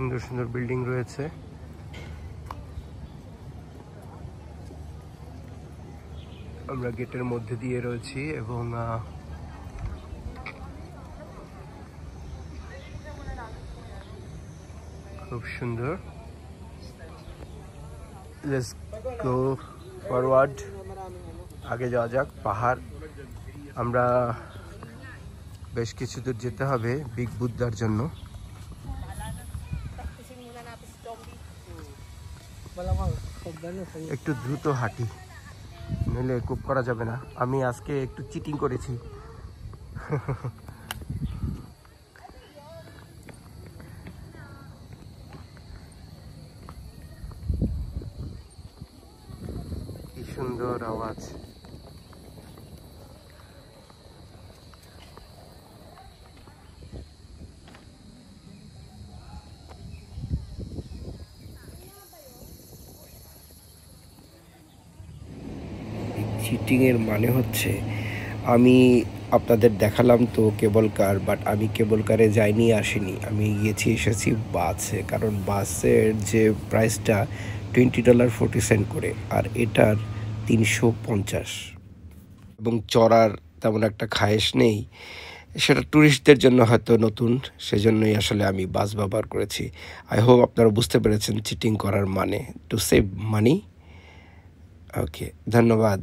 সুন্দর সুন্দর বিল্ডিং রয়েছে। আমরা গেটের মধ্যে দিয়ে রয়েছি এবং খুব সুন্দর। লেটস গো ফরওয়ার্ড, আগে যাওয়া যাক। পাহাড়, আমরা বেশ কিছু দূর যেতে হবে বিগ বুদ্ধার জন্য। একটু দ্রুত হাঁটি, নইলে কুপ করা যাবে না। আমি আজকে একটু চিটিং করেছি। কি সুন্দর আওয়াজ। চিটিংয়ের মানে হচ্ছে, আমি আপনাদের দেখালাম তো কেবল কার, বাট আমি কেবল কারে যাইনি, আসিনি, আমি গিয়েছি এসেছি বাসে। কারণ বাসের যে প্রাইসটা $20.40 করে, আর এটার 350। এবং চড়ার তেমন একটা খায়েশ নেই, সেটা ট্যুরিস্টদের জন্য হয়তো নতুন, সেজন্যই আসলে আমি বাস ব্যবহার করেছি। আই হোপ আপনারা বুঝতে পেরেছেন চিটিং করার মানে, টু সেভ মানি। ওকে, ধন্যবাদ।